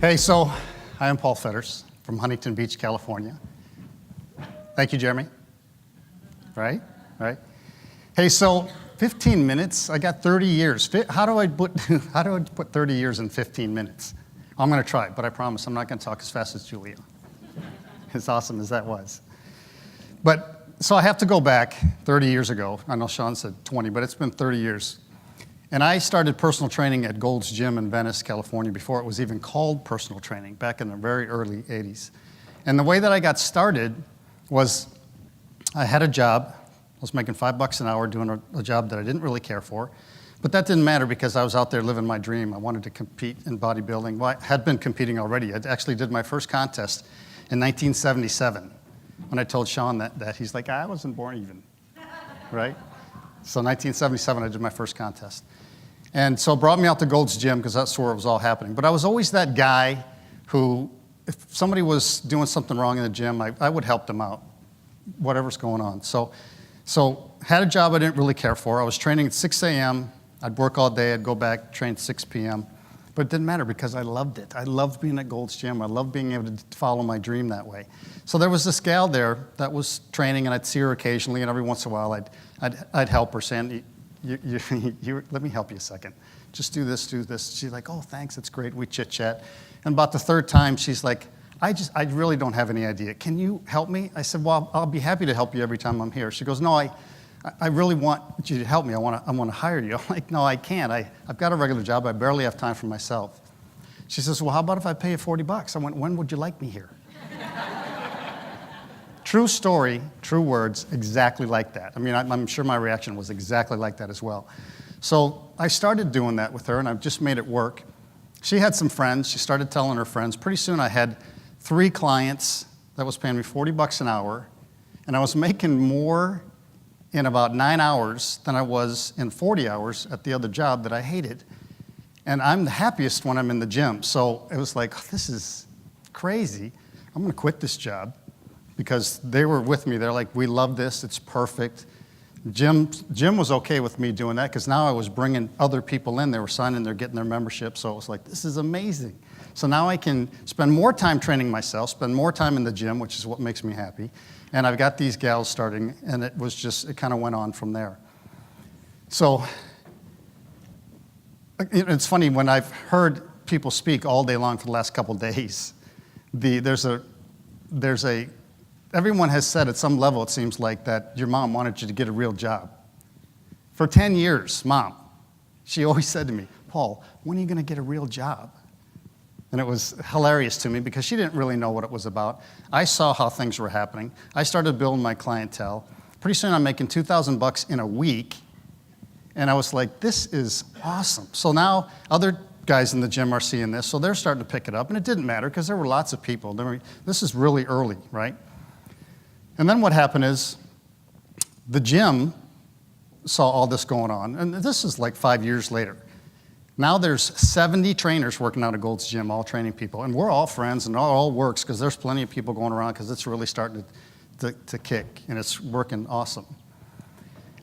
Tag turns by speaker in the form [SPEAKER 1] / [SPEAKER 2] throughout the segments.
[SPEAKER 1] Hey, so I am Paul Fetters from Huntington Beach, California. Thank you, Jeremy. Right? Hey, so 15 minutes, I got 30 years. How do I put 30 years in 15 minutes? I'm going to try, but I promise I'm not going to talk as fast as Julia, as awesome as that was. But, so I have to go back 30 years ago. I know Sean said 20, but it's been 30 years. And I started personal training at Gold's Gym in Venice, California, before it was even called personal training, back in the very early 80s. And the way that I got started was I had a job. I was making $5 an hour doing a job that I didn't really care for. But that didn't matter because I was out there living my dream. I wanted to compete in bodybuilding. Well, I had been competing already. I actually did my first contest in 1977. When I told Sean that he's like, I wasn't born even, right? So 1977, I did my first contest. And so it brought me out to Gold's Gym because that's where it was all happening. But I was always that guy who, if somebody was doing something wrong in the gym, I would help them out, whatever's going on. So had a job I didn't really care for. I was training at 6 a.m. I'd work all day. I'd go back, train at 6 p.m. But it didn't matter because I loved it. I loved being at Gold's Gym. I loved being able to follow my dream that way. So there was this gal there that was training, and I'd see her occasionally, and every once in a while I'd help her, saying, let me help you a second. Just do this, do this. She's like, oh, thanks, that's great. We chit-chat. And about the third time, she's like, I really don't have any idea. Can you help me? I said, well, I'll be happy to help you every time I'm here. She goes, no, I really want you to help me. I want to hire you. I'm like, no, I can't. I've got a regular job. I barely have time for myself. She says, well, how about if I pay you $40? I went, when would you like me here? True story, true words, exactly like that. I mean, I'm sure my reaction was exactly like that as well. So I started doing that with her, and I've just made it work. She had some friends. She started telling her friends. Pretty soon I had 3 clients that was paying me $40 an hour, and I was making more in about 9 hours than I was in 40 hours at the other job that I hated. And I'm the happiest when I'm in the gym. So it was like, this is crazy. I'm going to quit this job. Because they were with me. They're like, we love this. It's perfect. Jim was okay with me doing that because now I was bringing other people in. They were signing, they're getting their membership. So it was like, this is amazing. So now I can spend more time training myself, spend more time in the gym, which is what makes me happy. And I've got these gals starting, and it kind of went on from there. So it's funny, when I've heard people speak all day long for the last couple of days, everyone has said at some level, it seems like, that your mom wanted you to get a real job. For 10 years, Mom, she always said to me, Paul, when are you going to get a real job? And it was hilarious to me because she didn't really know what it was about. I saw how things were happening. I started building my clientele. Pretty soon I'm making $2,000 in a week. And I was like, this is awesome. So now other guys in the gym are seeing this, so they're starting to pick it up. And it didn't matter because there were lots of people. This is really early, right? And then what happened is the gym saw all this going on, and this is like 5 years later. Now there's 70 trainers working out at Gold's Gym, all training people, and we're all friends, and it all works because there's plenty of people going around because it's really starting to kick, and it's working awesome.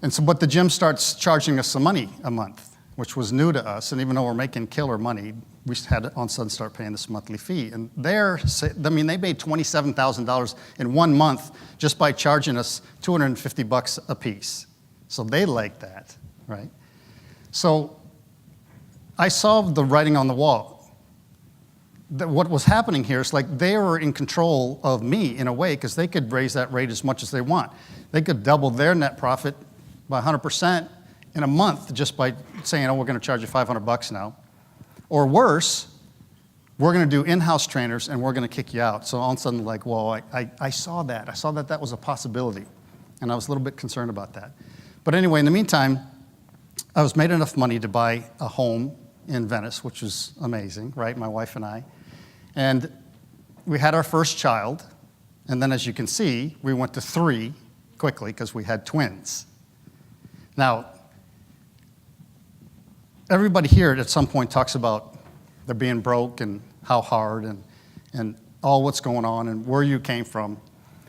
[SPEAKER 1] And so, but the gym starts charging us some money a month, which was new to us, and even though we're making killer money, we had to all of a sudden start paying this monthly fee. And they made $27,000 in 1 month just by charging us $250 a piece. So they liked that, right? So I saw the writing on the wall. That what was happening here is like they were in control of me in a way because they could raise that rate as much as they want. They could double their net profit by 100% in a month just by saying, oh, we're going to charge you $500 now. Or worse, we're going to do in-house trainers and we're going to kick you out. So all of a sudden, like, well, I saw that. I saw that that was a possibility. And I was a little bit concerned about that. But anyway, in the meantime, I was made enough money to buy a home in Venice, which was amazing, right? My wife and I. And we had our first child. And then as you can see, we went to 3 quickly because we had twins. Now, everybody here at some point talks about they're being broke and how hard and all what's going on and where you came from.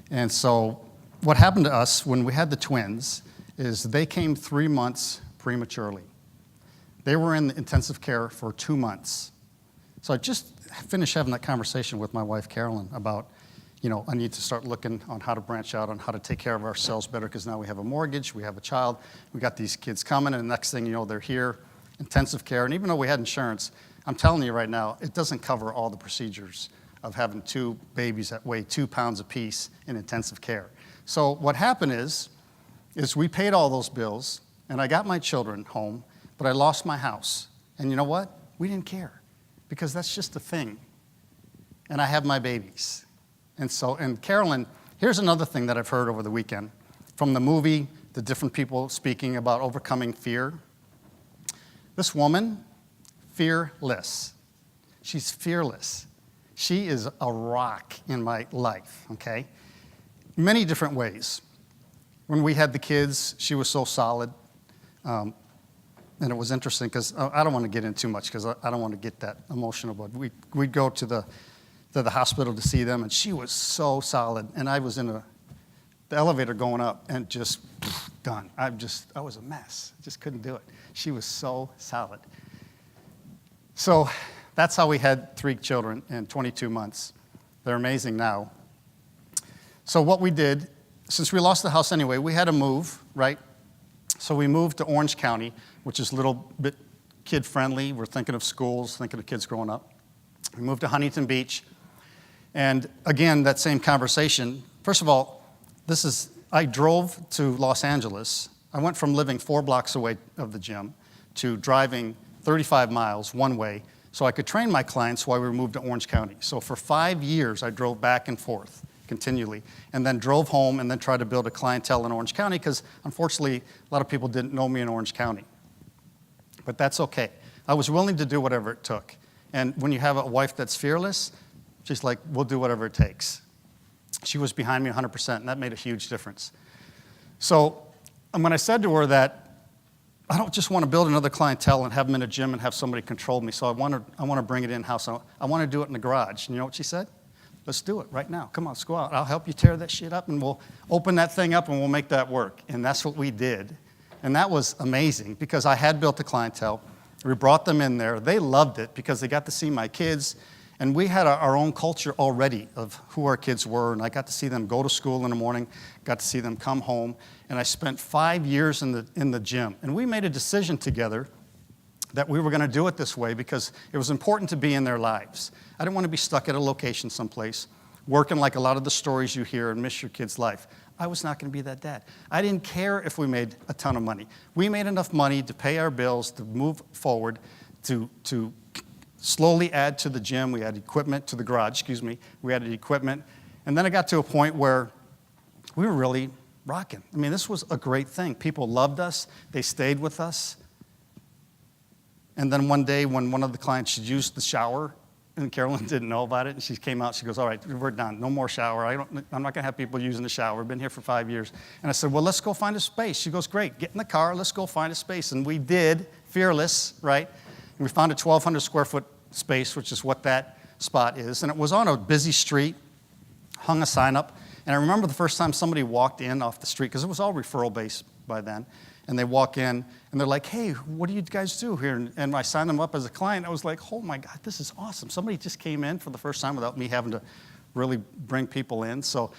[SPEAKER 1] And so what happened to us when we had the twins is they came 3 months prematurely. They were in intensive care for 2 months. So I just finished having that conversation with my wife, Carolyn, about, I need to start looking on how to branch out, on how to take care of ourselves better, because now we have a mortgage, we have a child, we got these kids coming, and the next thing you know, they're here, intensive care. And even though we had insurance, I'm telling you right now, it doesn't cover all the procedures of having 2 babies that weigh 2 pounds apiece in intensive care. So what happened is we paid all those bills, and I got my children home, but I lost my house. And you know what? We didn't care, because that's just a thing. And I have my babies. And Carolyn, here's another thing that I've heard over the weekend from the movie, the different people speaking about overcoming fear. This woman, fearless. She's fearless. She is a rock in my life, okay? Many different ways. When we had the kids, she was so solid. And it was interesting because I don't want to get in too much because I don't want to get that emotional. But we'd go to the hospital to see them, and she was so solid. And I was in the elevator going up and just done. I was a mess. Just couldn't do it. She was so solid. So that's how we had 3 children in 22 months. They're amazing now. So what we did, since we lost the house anyway, we had to move, right? So we moved to Orange County, which is a little bit kid-friendly. We're thinking of schools, thinking of kids growing up. We moved to Huntington Beach. And again, that same conversation. First of all, I drove to Los Angeles. I went from living 4 blocks away of the gym to driving 35 miles one way so I could train my clients while we moved to Orange County. So for 5 years, I drove back and forth continually, and then drove home and then tried to build a clientele in Orange County because, unfortunately, a lot of people didn't know me in Orange County. But that's okay. I was willing to do whatever it took. And when you have a wife that's fearless, she's like, we'll do whatever it takes. She was behind me 100%, and that made a huge difference. So when I said to her that I don't just want to build another clientele and have them in a gym and have somebody control me, so I want to bring it in-house. I want to do it in the garage. And you know what she said? Let's do it right now. Come on, let's go out. I'll help you tear that shit up, and we'll open that thing up, and we'll make that work. And that's what we did. And that was amazing because I had built a clientele. We brought them in there. They loved it because they got to see my kids. And we had our own culture already of who our kids were. And I got to see them go to school in the morning, got to see them come home. And I spent 5 years in the gym. And we made a decision together that we were going to do it this way because it was important to be in their lives. I didn't want to be stuck at a location someplace, working like a lot of the stories you hear and miss your kid's life. I was not going to be that dad. I didn't care if we made a ton of money. We made enough money to pay our bills, to move forward, to slowly add to the gym. We added equipment to the garage, We added equipment. And then it got to a point where we were really rocking. I mean, this was a great thing. People loved us. They stayed with us. And then one day when one of the clients used the shower, and Carolyn didn't know about it, and she came out, she goes, all right, we're done. No more shower. I'm not going to have people using the shower. We've been here for 5 years. And I said, well, let's go find a space. She goes, great. Get in the car. Let's go find a space. And we did, fearless, right? And we found a 1,200 square foot space, which is what that spot is. And it was on a busy street, hung a sign up. And I remember the first time somebody walked in off the street, because it was all referral-based by then, and they walk in, and they're like, hey, what do you guys do here? And I signed them up as a client. I was like, oh, my God, this is awesome. Somebody just came in for the first time without me having to really bring people in. So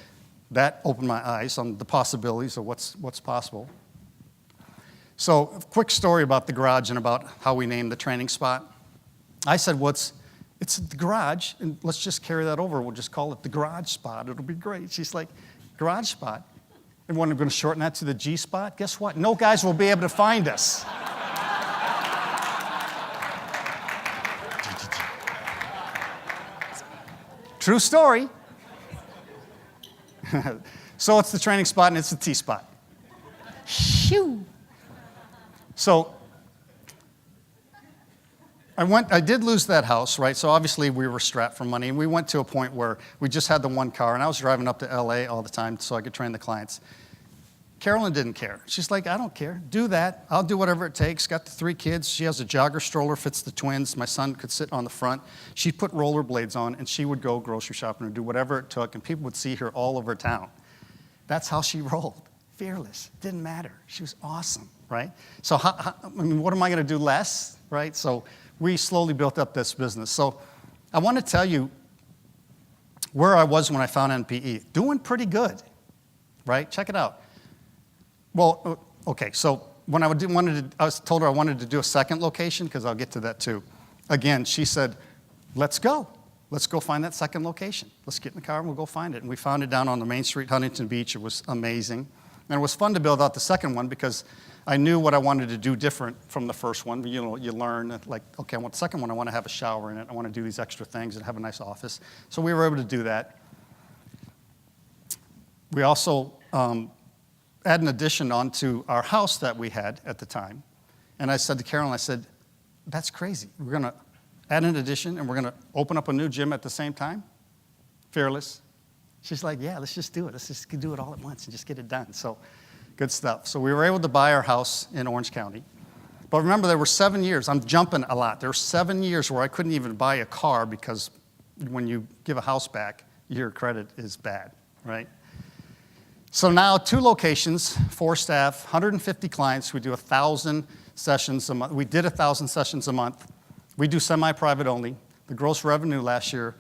[SPEAKER 1] that opened my eyes on the possibilities of what's possible. So a quick story about the garage and about how we named the training spot. I said, it's the garage, and let's just carry that over. We'll just call it the garage spot. It'll be great. She's like, garage spot? And when I'm going to shorten that to the G spot, guess what? No guys will be able to find us. True story. So it's the training spot, and it's the T spot. Shoo. So I did lose that house, right? So obviously we were strapped for money, and we went to a point where we just had the one car, and I was driving up to LA all the time so I could train the clients. Carolyn didn't care. She's like, I don't care. Do that. I'll do whatever it takes. Got the 3 kids. She has a jogger stroller, fits the twins. My son could sit on the front. She'd put rollerblades on, and she would go grocery shopping or do whatever it took, and people would see her all over town. That's how she rolled. Fearless. Didn't matter. She was awesome, right? So what am I going to do less, right? So we slowly built up this business. So I want to tell you where I was when I found NPE. Doing pretty good, right? Check it out. Well, okay, so when I was told her I wanted to do a second location, because I'll get to that too. Again, she said, let's go. Let's go find that second location. Let's get in the car and we'll go find it. And we found it down on the Main Street, Huntington Beach. It was amazing. And it was fun to build out the second one because I knew what I wanted to do different from the first one. You know, you learn, like, okay, I want the second one, I want to have a shower in it. I want to do these extra things and have a nice office. So we were able to do that. We also add an addition onto our house that we had at the time. And I said to Carolyn, I said, that's crazy. We're going to add an addition and we're going to open up a new gym at the same time? Fearless. She's like, yeah, let's just do it. Let's just do it all at once and just get it done. So good stuff. So we were able to buy our house in Orange County. But remember, there were 7 years. I'm jumping a lot. There were 7 years where I couldn't even buy a car because when you give a house back, your credit is bad, right? So now 2 locations, 4 staff, 150 clients. We do 1,000 sessions a month. We did 1,000 sessions a month. We do semi-private only. The gross revenue last year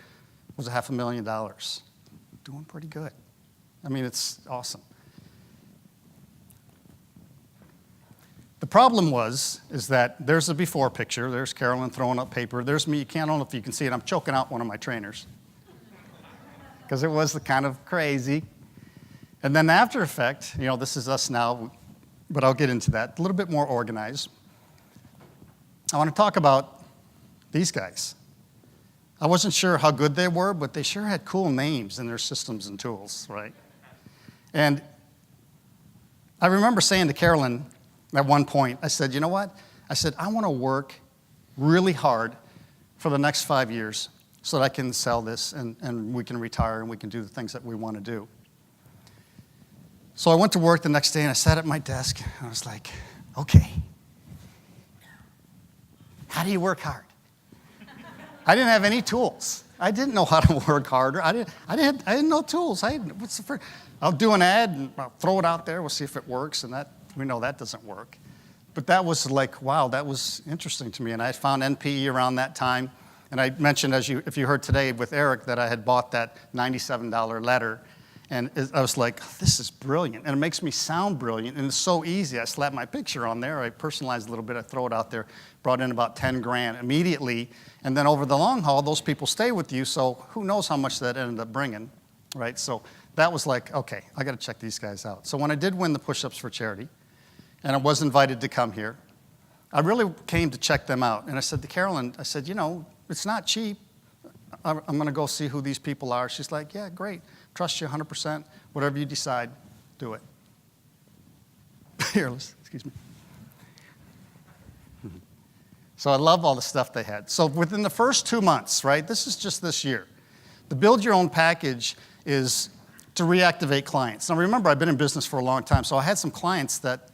[SPEAKER 1] was $500,000. Doing pretty good. I mean, it's awesome. The problem is that there's a before picture. There's Carolyn throwing up paper. There's me. I don't know if you can see it. I'm choking out one of my trainers because it was kind of crazy. And then the after effect, you know, this is us now, but I'll get into that. A little bit more organized. I want to talk about these guys. I wasn't sure how good they were, but they sure had cool names in their systems and tools, right? And I remember saying to Carolyn at one point, I said, you know what? I said, I want to work really hard for the next 5 years so that I can sell this and we can retire and we can do the things that we want to do. So I went to work the next day and I sat at my desk and I was like, okay, how do you work hard? I didn't have any tools. I didn't know how to work harder. I didn't know tools. I'll do an ad and I'll throw it out there. We'll see if it works, and that we know that doesn't work. But that was like, wow, that was interesting to me. And I found NPE around that time. And I mentioned, if you heard today with Eric, that I had bought that $97 letter. And I was like, this is brilliant. And it makes me sound brilliant. And it's so easy. I slapped my picture on there. I personalized a little bit. I throw it out there. Brought in about 10 grand immediately. And then over the long haul, those people stay with you. So who knows how much that ended up bringing, right? So that was like, okay, I got to check these guys out. So when I did win the push-ups for charity, and I was invited to come here, I really came to check them out. And I said to Carolyn, I said, you know, it's not cheap. I'm going to go see who these people are. She's like, yeah, great. Trust you 100%. Whatever you decide, do it. Fearless, excuse me. So I love all the stuff they had. So within the first 2 months, right, this is just this year, the Build Your Own package is to reactivate clients. Now remember, I've been in business for a long time, so I had some clients that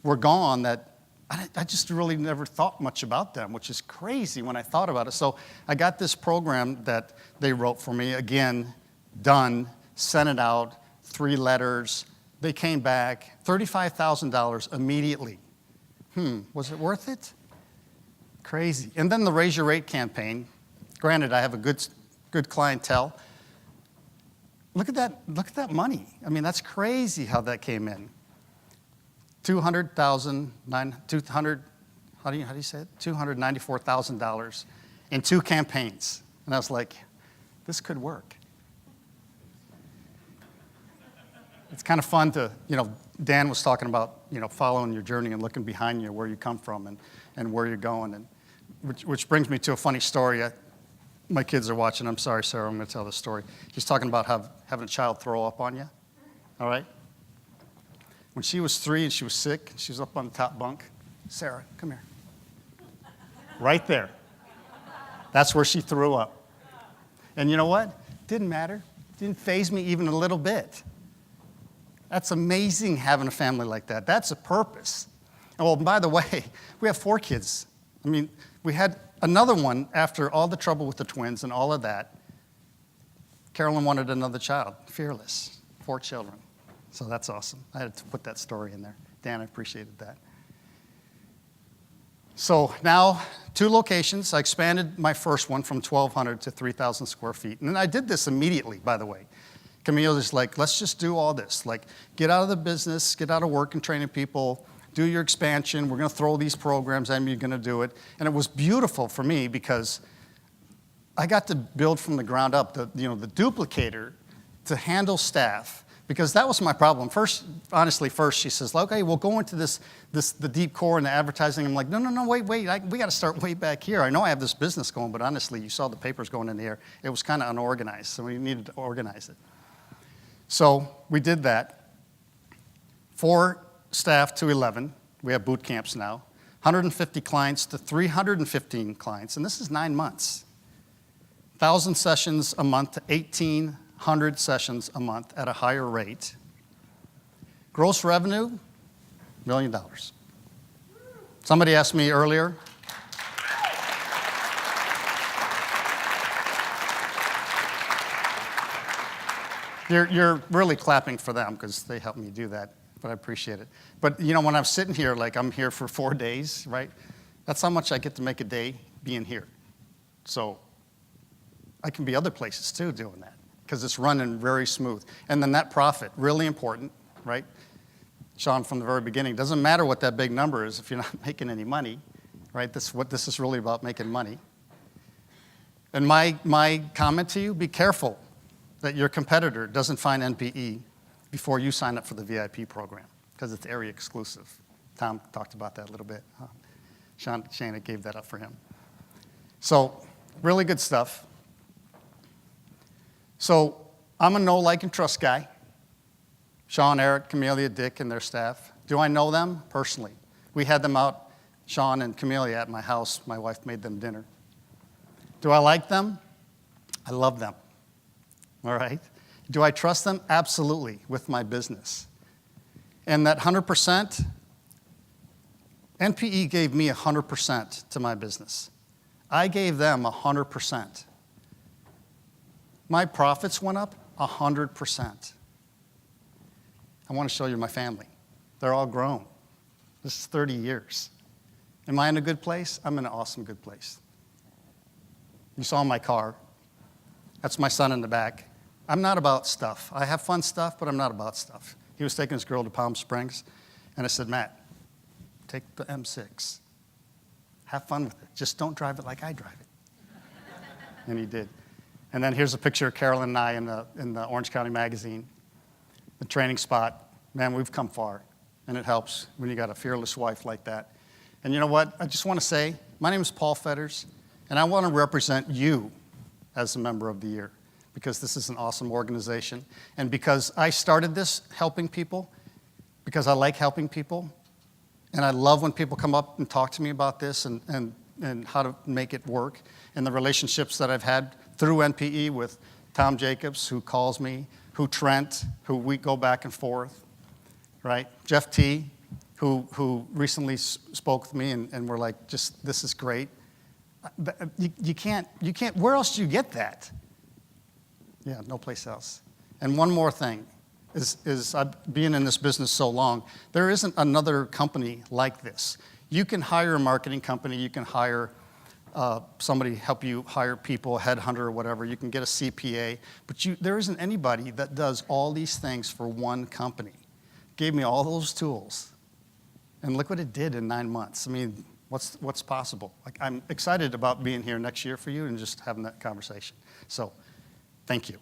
[SPEAKER 1] were gone that I just really never thought much about them, which is crazy when I thought about it. So I got this program that they wrote for me, again, done, sent it out, 3 letters. They came back, $35,000 immediately. Was it worth it? Crazy. And then the Raise Your Rate campaign. Granted, I have a good clientele. Look at that money. I mean, that's crazy how that came in. $294,000 in 2 campaigns. And I was like, this could work. It's kind of fun to, Dan was talking about, following your journey and looking behind you, where you come from and where you're going. And which brings me to a funny story. My kids are watching. I'm sorry, Sarah, I'm going to tell this story. She's talking about having a child throw up on you. All right? When she was 3 and she was sick, she was up on the top bunk. Sarah, come here. Right there. That's where she threw up. And you know what? Didn't matter. Didn't faze me even a little bit. That's amazing having a family like that. That's a purpose. And well, by the way, we have 4 kids. I mean, we had another one after all the trouble with the twins and all of that. Carolyn wanted another child. Fearless. 4 children. So that's awesome. I had to put that story in there. Dan, I appreciated that. So now, 2 locations. I expanded my first one from 1,200 to 3,000 square feet. And I did this immediately, by the way. Camille is like, let's just do all this. Like, get out of the business, get out of work and training people, do your expansion. We're going to throw these programs at me, you're going to do it. And it was beautiful for me because I got to build from the ground up the duplicator to handle staff. Because that was my problem. First, she says, okay, we'll go into the deep core and the advertising. I'm like, no, wait, we got to start way back here. I know I have this business going, but honestly, you saw the papers going in the air. It was kind of unorganized, so we needed to organize it. So we did that. 4 staff to 11. We have boot camps now. 150 clients to 315 clients, and this is 9 months. 1,000 sessions a month to 1,800 sessions a month at a higher rate. Gross revenue, $1 million. Somebody asked me earlier, you're really clapping for them because they helped me do that, but I appreciate it. But when I'm sitting here, like I'm here for 4 days, right? That's how much I get to make a day being here. So I can be other places too doing that, because it's running very smooth. And the net profit, really important, right? Sean, from the very beginning, doesn't matter what that big number is if you're not making any money, right? This is really about making money. And my comment to you, be careful that your competitor doesn't find NPE before you sign up for the VIP program, because it's area exclusive. Tom talked about that a little bit. Shana gave that up for him. So really good stuff. So I'm a know, like, and trust guy. Sean, Eric, Camellia, Dick, and their staff. Do I know them? Personally. We had them out, Sean and Camellia, at my house. My wife made them dinner. Do I like them? I love them. All right? Do I trust them? Absolutely, with my business. And that 100%, NPE gave me 100% to my business. I gave them 100%. My profits went up 100%. I want to show you my family. They're all grown. This is 30 years. Am I in a good place? I'm in an awesome good place. You saw my car. That's my son in the back. I'm not about stuff. I have fun stuff, but I'm not about stuff. He was taking his girl to Palm Springs, and I said, Matt, take the M6. Have fun with it. Just don't drive it like I drive it. And he did. And then here's a picture of Carolyn and I in the Orange County Magazine. The training spot. Man, we've come far, and it helps when you got a fearless wife like that. And you know what? I just want to say, my name is Paul Fetters, and I want to represent you as a member of the year, because this is an awesome organization, and because I started this helping people, because I like helping people, and I love when people come up and talk to me about this and how to make it work, and the relationships that I've had through NPE with Tom Jacobs, who calls me, who Trent, who we go back and forth, right? Jeff T., who recently spoke with me, and we're like, just, this is great. You can't, where else do you get that? Yeah, no place else. And one more thing is I've been in this business so long, there isn't another company like this. You can hire a marketing company, you can hire somebody help you hire people, a headhunter or whatever, you can get a CPA, but there isn't anybody that does all these things for one company. Gave me all those tools, and look what it did in 9 months. I mean, what's possible? Like, I'm excited about being here next year for you and just having that conversation. So, thank you.